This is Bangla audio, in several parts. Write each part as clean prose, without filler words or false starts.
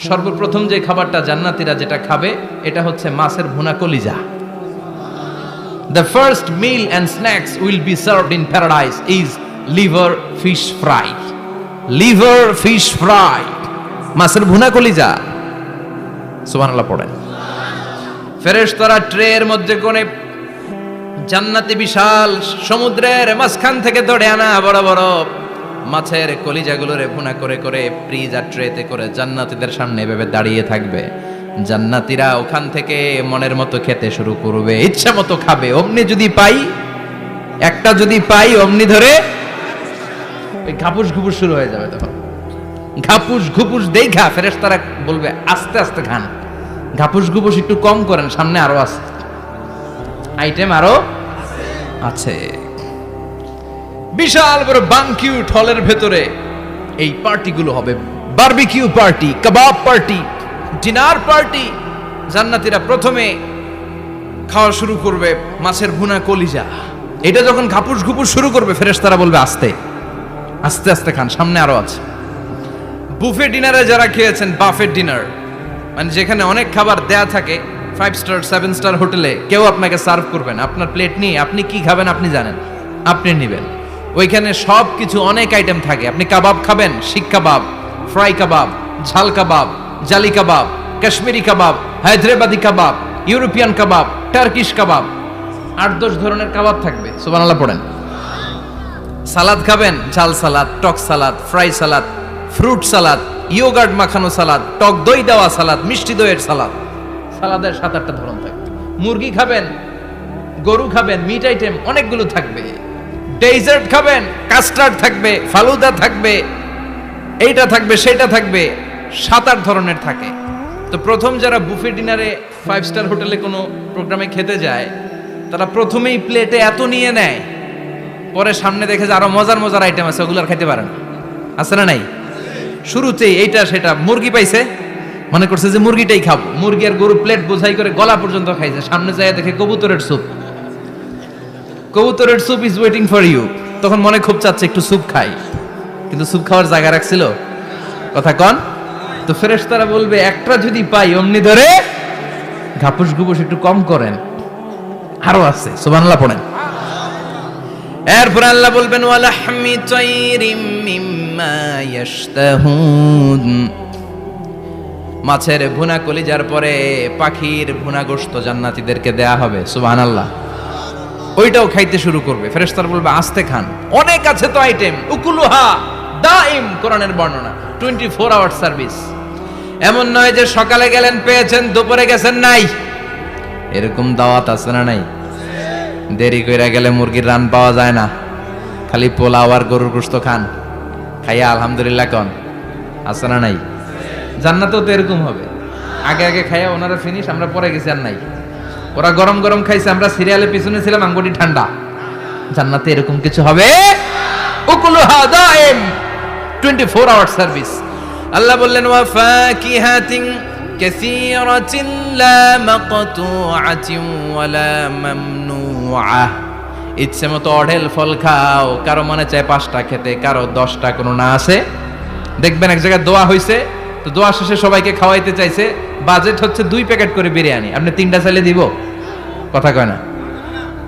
সর্বপ্রথম যে খাবারটা জান্নাতীরা যেটা খাবে এটা হচ্ছে মাছের ভুনা কলিজা। The first meal and snacks will be served in paradise is liver fish fry. Liver fish fry. মাছের ভুনা কলিজা। সুবহানাল্লাহ পড়েন। ফেরেশতারা ট্রের মধ্যে করে জান্নাতি বিশাল সমুদ্রের মাঝখান থেকে ধরে আনা বড় বড় মাছের কলিজাগুলোরে ভুনা করে করে ফ্রিজ আর ট্রেতে করে জান্নাতীদের সামনে এভাবে দাঁড়িয়ে থাকবে। জান্নাতীরা ওখান থেকে মনের মতো খেতে শুরু করবে, ইচ্ছা মতো খাবে। অমনি যদি পাই, একটা যদি পাই, অমনি ধরে ওই ঘাপুস ঘুপুস শুরু হয়ে যাবে। তখন ঘাপুস ঘুপুস দেখা ফেরেশতারা বলবে আস্তে আস্তে খান, ঘাপুস ঘুপুস একটু কম করেন, সামনে আরো আছে আইটেম, আরো আছে। বিশাল বড় বানকিউট হলের ভেতরে এই পার্টিগুলো হবে, বারবিকিউ পার্টি, কাবাব পার্টি, ডিনার পার্টি। জান্নাতীরা প্রথমে খাওয়া শুরু করবে মাছের ভুনা কলিজা। এটা যখন ঘাপুস ঘুপুস শুরু করবে ফেরেশতারা বলবে আস্তে আস্তে আস্তে খান, সামনে আরো আছে। বুফে ডিনারে যারা খেয়েছেন, বাফেট ডিনার মানে যেখানে অনেক খাবার দেয়া থাকে, 5 স্টার 7 স্টার হোটেলে কেউ আপনাকে সার্ভ করবেন, আপনার প্লেট নিয়ে আপনি কি খাবেন আপনি জানেন, আপনি নেবেন। ওইখানে সব কিছু অনেক আইটেম থাকে। আপনি কাবাব খাবেন, শিক কাবাব, ফ্রাই কাবাব, ঝাল কাবাব, জালি কাবাব, কাশ্মীরি কাবাব, হায়দ্রাবাদি কাবাব, ইউরোপিয়ান কাবাব, টার্কিশ কাবাব, 8-10 ধরনের কাবাব থাকবে। সুবহানাল্লাহ পড়েন। সালাদ খাবেন, ঝাল সালাদ, টক salad, fry salad, fruit salad, yoghurt মাখানো সালাদ, টক দই দেওয়া সালাদ, মিষ্টি দইয়ের সালাদ। সালাদের 7-8টা ধরন থাকবে। মুরগি খাবেন, গরু খাবেন, মিট আইটেম অনেকগুলো থাকবে। ডেজার্ট খাবেন, কাস্টার্ড থাকবে, ফালুদা থাকবে, এইটা থাকবে, সেটা থাকবে, 7-8 ধরনের থাকে। তো প্রথম যারা বুফে ডিনারে 5 স্টার হোটেলে কোনো প্রোগ্রামে খেতে যায়, তারা প্রথমেই প্লেটে এত নিয়ে নেয়, পরে সামনে দেখে যে আরো মজার মজার আইটেম আছে, ওগুলো আর খাইতে পারে না। আছে না নাই? শুরুতেই এইটা সেটা মুরগি পাইছে, মনে করছে যে মুরগিটাই খাবো, মুরগি আর গরু প্লেট বোঝাই করে গলা পর্যন্ত খাইছে। সামনে যায় দেখে কবুতরের স্যুপ, কবুতরের soup is waiting for you. তখন মনে খুব চাচ্ছে একটু স্যুপ খাই, কিন্তু স্যুপ খাওয়ার জায়গা রাখছিল? কথা কন। তো ফেরেশতারা বলবে একটা যদি পাই অমনি ধরে ঘাপুস ঘুপুস একটু কম করেন, আরো আছে। সুবহানাল্লাহ পড়েন। এরপর আল্লাহ বলবেন ওয়ালাহমি তাইরিম মিম্মা ইয়াশতাহুন। মাছের ভুনা কলিজার পরে পাখির ভুনা গোশত জান্নাতীদেরকে দেয়া হবে। সুবহানাল্লাহ। ওইটাও খাইতে শুরু করবে। ফেরেশতারা বলবে আস্তে খান, অনেক আছে তো আইটেম। উকুলুহা দাইম, কোরআনের বর্ণনা, 24 আওয়ার সার্ভিস। এমন নয় যে সকালে গেলেন পেয়েছেন, দুপুরে গেছেন নাই। এরকম দাওয়াত আছে না নাই? দেরি কইরা গেলে মুরগির রান পাওয়া যায় না, খালি পোলাও আর গরুর গোশত খান, খাইয়া আলহামদুলিল্লাহ কন। আছে না নাই? জান্নাতেও তো এরকম হবে। আগে আগে খাইয়া ওনারা ফিনিশ, আমরা পরে গেছি আর নাই। ওরা গরম গরম খাইছে, আমরা সিরিয়ালে পিছনে ছিলাম, আঙ্গুটি ঠান্ডা। জান্নাতে এরকম কিছু হবে। উকুলুহা দাইম, 24 আওয়ার সার্ভিস। আল্লাহ বললেন ওয়া ফাকিহাতিন কাসীরাতিন লা মাকতুআতিন ওয়ালা মামনুআ। ইচ্ছে মতো অঢেল ফল খাও, কারো মনে চায় 5টা খেতে, কারো 10টা, কোনো না আছে। দেখবেন এক জায়গায় দোয়া হইছে, তো দোয়া শেষে সবাইকে খাওয়াইতে চাইছে, বাজেট হচ্ছে 2 প্যাকেট করে বিরিয়ানি, আপনি 3টা চাইলে দিব? কথা কয় না।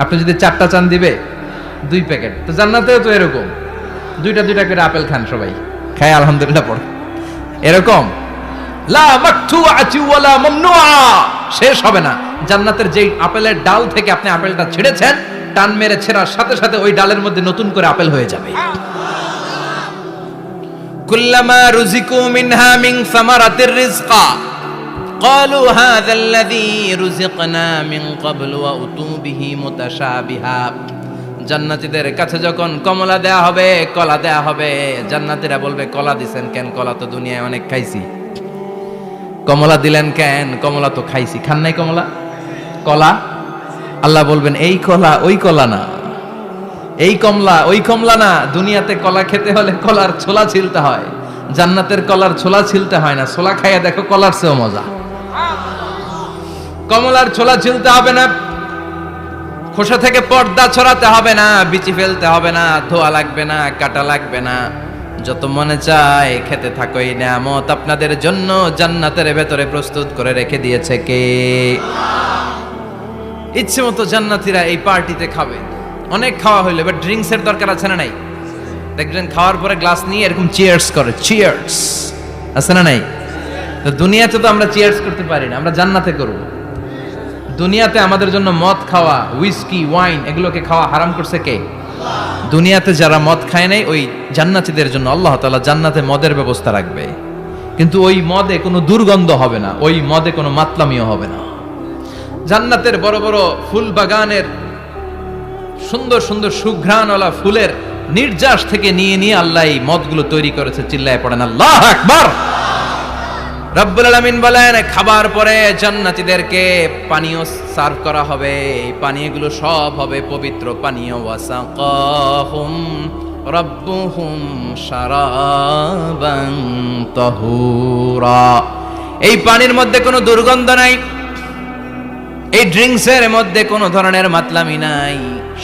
আপনি যদি 4টা চান দিবে 2 প্যাকেট। তো জান্নাতেও তো এরকম 2টা করে আপেল খান সবাই, খায় আলহামদুলিল্লাহ পড়ে। এরকম লা মাকতুআতি ওয়ালা মামনুআ, শেষ হবে না। জান্নাতের যেই আপেলের ডাল থেকে আপনি আপেলটা ছেড়েছেন, টান মেরে ছেড়ার সাথে সাথে ওই ডালের মধ্যে নতুন করে আপেল হয়ে যাবে। কুল্লামা রুজিকু মিনহা মিন সামারাতির রিজকা ক্বালু হাযাল্লাযী রুজিকনা মিন ক্বাবলু ওয়া উতু বিহি মুতাশাবিহা। জান্নাতীদের কাছে যখন কমলা দেয়া হবে, কলা দেয়া হবে, জান্নাতীরা বলবে কলা দিছেন কেন? কলা তো দুনিয়ায় অনেক খাইছি। কমলা দিলেন কেন? কমলা তো খাইছি। খান নাই কমলা? কলা? আল্লাহ বলবেন এই কলা ওই কলা না, এই কমলা ওই কমলা না। দুনিয়াতে কলা খেতে হলে কলার ছোলা ছিলতে হয়, জান্নাতের কলার ছোলা ছিলতে হয় না। ছোলা খাইয়া দেখো, কলার চেয়েও মজা। কমলার ছোলা ছিলতে হবে না, খোসা থেকে পর্দা ছড়াতে হবে না, বিচি ফেলতে হবে না, ধোয়া লাগবে না, কাটা লাগবে না। যত মনে চায় খেতে থাকো, এই নিয়ামত আপনাদের জন্য জান্নাতের ভেতরে প্রস্তুত করে রেখে দিয়েছে কে? ইচ্ছে মতো জান্নাতীরা এই পার্টিতে খাবে। অনেক খাওয়া হইলো, এবার ড্রিঙ্কস এর দরকার আছে না নাই? দেখবেন খাওয়ার পরে গ্লাস নিয়ে এরকম চিয়ার্স করে, চিয়ার্স আছে না নাই? তো দুনিয়াতে তো আমরা চিয়ার্স করতে পারি না, আমরা জান্নাতে করব। দুনিয়াতে আমাদের জন্য মদ খাওয়া, হুইস্কি, ওয়াইন এগুলোকে খাওয়া হারাম করছে কে? দুনিয়াতে যারা মদ খায় নাই, ওই জান্নাতীদের জন্য আল্লাহ তাআলা জান্নাতে মদের ব্যবস্থা রাখবে। কিন্তু ওই মদে কোনো দুর্গন্ধ হবে না, ওই মদে কোনো মাতলামিও হবে না। জান্নাতের বড় বড় ফুল বাগানের সুন্দর সুন্দর সুঘ্রাণওয়ালা ফুলের নির্যাস থেকে নিয়ে নিয়ে আল্লাহ এই মদগুলো তৈরি করেছে। চিল্লায় পড়েন আল্লাহু আকবার। রব্বুল আলামিন বলেন, খাবার পরে জান্নাতীদেরকে পানীয় সার্ভ করা হবে। এই পানীয়গুলো সব হবে পবিত্র পানীয়। ওয়াসাকাহুম রাব্বুহুম শারাবান তাহুরা। এই পানির মধ্যে কোনো দুর্গন্ধ নাই, এই ড্রিঙ্কসের মধ্যে কোনো ধরনের মাতলামি নাই,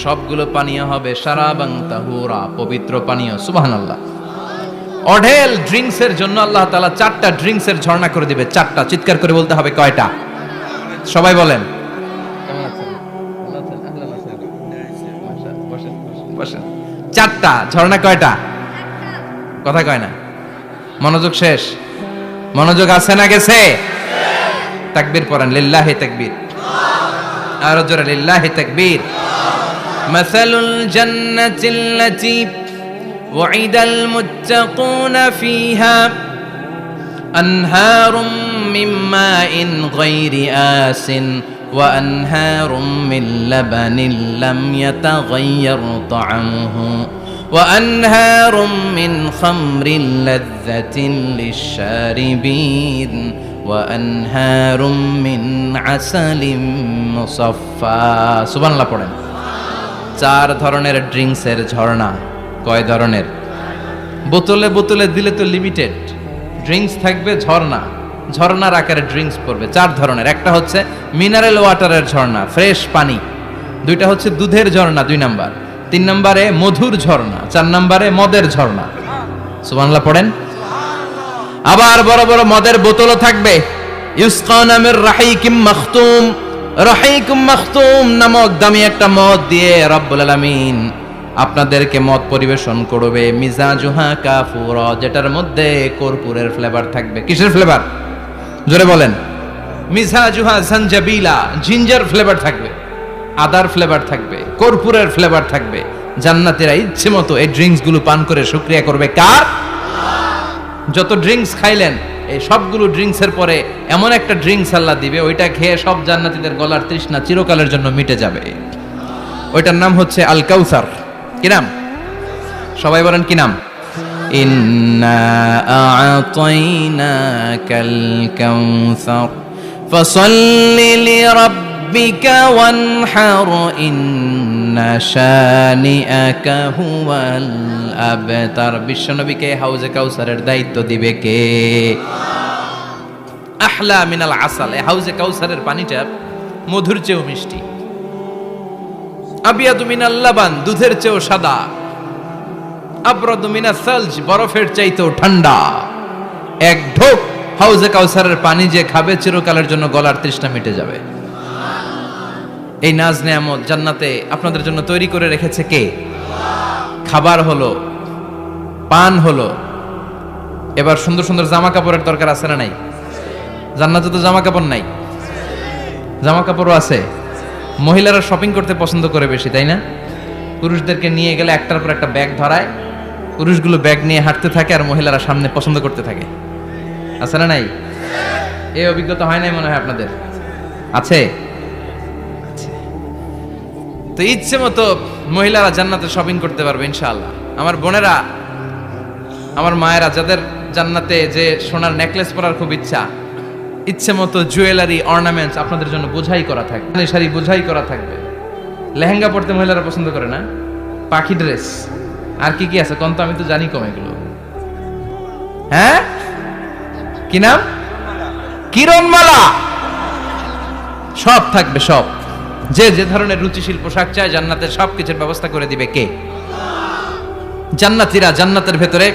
সবগুলো পানীয় হবে শারাবান তাহুরা, পবিত্র পানীয়। সুবহানাল্লাহ। অঢেল ড্রিঙ্কসের জন্য আল্লাহ তাআলা 4টা ড্রিঙ্কসের ঝর্ণা করে দিবে। 4টা, চিৎকার করে বলতে হবে কয়টা? সবাই বলেন। কেমন আছেন? ভালো আছেন? আহলান আছেন। মাশাআল্লাহ। বসেন বসেন। 4টা ঝর্ণা কয়টা? কথা কয় না। মনোযোগ শেষ। মনোযোগ আছে না গেছে? তাকবীর পড়েন, লিল্লাহি তাকবীর। আর জোরে লিল্লাহি তাকবীর। মাসালুল জান্নাতিল্লাতী وعد المتقون فيها أنهار من ماء غير آسن وأنهار من لبن لم يتغير طعمه وأنهار من خمر لذة للشاربين وأنهار من عسل مصفى سبحان الله পড়েন। 4 ধরনের ড্রিঙ্কসের ঝর্ণা। কয় ধরনের? বোতলে বোতলে দিলে তো লিমিটেড ড্রিঙ্কস থাকবে, ঝর্ণা ঝর্ণার আকারে ড্রিঙ্কস পড়বে। 4 ধরনের। একটা হচ্ছে মিনারেল ওয়াটারের ঝর্ণা, ফ্রেশ পানি। 2টা হচ্ছে দুধের ঝর্ণা, 2 নাম্বার। 3 নম্বরে মধুর ঝর্ণা, 4 নম্বরে মদের ঝর্ণা। সুবহানাল্লাহ পড়েন। আবার বড় বড় মদের বোতলও থাকবে। ইউসকানা মির রাহিকিম মাখতুম। রাহিকুম মাখতুম নামক দামি একটা মদ দিয়ে রব্বুল আলামিন আপনাদেরকে মদ পরিবেশন করবে। মিজাজুহা কাফুরা, যেটার মধ্যে কর্পূরের ফ্লেভার থাকবে। কিসের ফ্লেভার? জোরে বলেন। মিজাজুহা জানজাবিলা, জিঞ্জার ফ্লেভার থাকবে, আদার ফ্লেভার থাকবে, কর্পূরের ফ্লেভার থাকবে। জান্নাতীরা ইচ্ছে মতো এই ড্রিঙ্কস গুলো পান করে শুকরিয়া করবে কার? যত ড্রিঙ্কস খাইলেন, এই সবগুলো ড্রিঙ্কসের পরে এমন একটা ড্রিঙ্কস আল্লাহ দিবে, ওইটা খেয়ে সব জান্নাতীদের গলার তৃষ্ণা চিরকালের জন্য মিটে যাবে। ওইটার নাম হচ্ছে আল কাউসার। কি নাম? সবাই বলেন কি নাম? ইন্না আ'তাইনাকাল কাউসার ফাসাল্লি লিরাব্বিকা ওয়ানহার ইন্না শানিআকা হুয়াল আবতার। বিশ্বনবীকে হাউজে কাউসারের দায়িত্ব দিবে কে? আহলা মিনাল আসাল। এই হাউজে কাউসারের পানিটা মধুর চেয়েও মিষ্টি। আবিয়াদু মিনাল লাবান, দুধের চেয়েও সাদা। আবরাদু মিনাস সালজ, বরফের চাইতেও ঠান্ডা। এক ঢোক হাউজে কাউসারের পানি যে খাবে চিরকালের জন্য গলার তৃষ্ণা মিটে যাবে। এই নাজ নেয়ামত জান্নাতে আপনাদের জন্য তৈরি করে রেখেছে কে? খাবার হলো, পান হলো, এবার সুন্দর সুন্দর জামা কাপড়ের দরকার আছে না নাই? জান্নাতে তো জামা কাপড় নাই, জামা কাপড়ও আছে। মহিলারা শপিং করতে পছন্দ করে বেশি, তাই না? পুরুষদেরকে নিয়ে গেলে একটার পর একটা ব্যাগ ধরায়, পুরুষগুলো ব্যাগ নিয়ে হাঁটতে থাকে আর মহিলারা সামনে পছন্দ করতে থাকে। আছে না নাই? এই অভিজ্ঞতা হয় নাই মনে হয় আপনাদের? আছে? তো ইচ্ছে মতো মহিলারা জান্নাতে শপিং করতে পারবে ইনশাআল্লাহ। আমার বোনেরা, আমার মায়েরা, যাদের জান্নাতে যে সোনার নেকলেস পরার খুব ইচ্ছা, ইচ্ছে মতো জুয়েলারি অর্নামেন্টস আপনাদের জন্য বোঝাই করা থাকবে, শাড়ি বোঝাই করা থাকবে। লেহেঙ্গা পরতে মহিলারা পছন্দ করে না? পাখি ড্রেস, আর কি কি আছে কোন তো? আমি তো জানি কম এগুলো। হ্যাঁ, কি নাম? কিরণমালা। সব থাকবে, সব। যে যে ধরনের রুচিশীল পোশাক চায় জান্নাতের সব কিছুর ব্যবস্থা করে দিবে কে? জান্নাতীরা জান্নাতের ভেতরে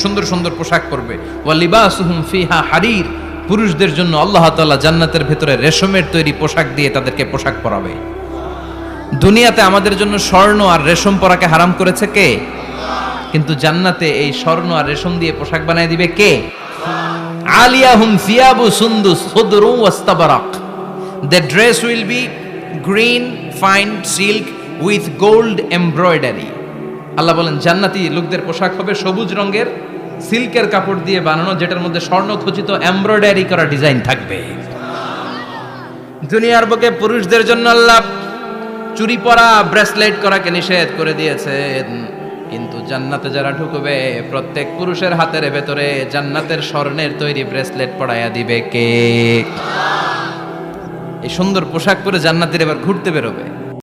সুন্দর সুন্দর পোশাক পরবে। ওয়া লিবাসুহুম ফিহা হারির, পুরুষদের জন্য আল্লাহ তাআলা জান্নাতের ভেতরে রেশমের তৈরি পোশাক দিয়ে তাদেরকে পোশাক পরাবে। দুনিয়াতে আমাদের জন্য স্বর্ণ আর রেশম পরাকে হারাম করেছে কে? কিন্তু জান্নাতে এই স্বর্ণ আর রেশম দিয়ে পোশাক বানায় দিবে কে? আলিয়াহুম সিয়াবু সুন্দুস খুদরু ওয়াস্তাবারাক, the dress will be green fine silk with gold embroidery। আল্লাহ বলেন জান্নাতি লোকদের পোশাক হবে সবুজ রঙের সিল্কের কাপড় দিয়ে বানানো, যেটার মধ্যে স্বর্ণ খচিত এমব্রয়ডারি করা ডিজাইন থাকবে। দুনিয়ার বুকে পুরুষদের জন্য আল্লাহ চুরি পরা ব্রেসলেট করাকে নিষেধ করে দিয়েছেন, কিন্তু জান্নাতে যারা ঢুকবে প্রত্যেক পুরুষের হাতের ভেতরে জান্নাতের স্বর্ণের তৈরি ব্রেসলেট পরাইয়া দিবে কে? এই সুন্দর পোশাক পরে জান্নাতীরা এবার ঘুরতে বেরোবে।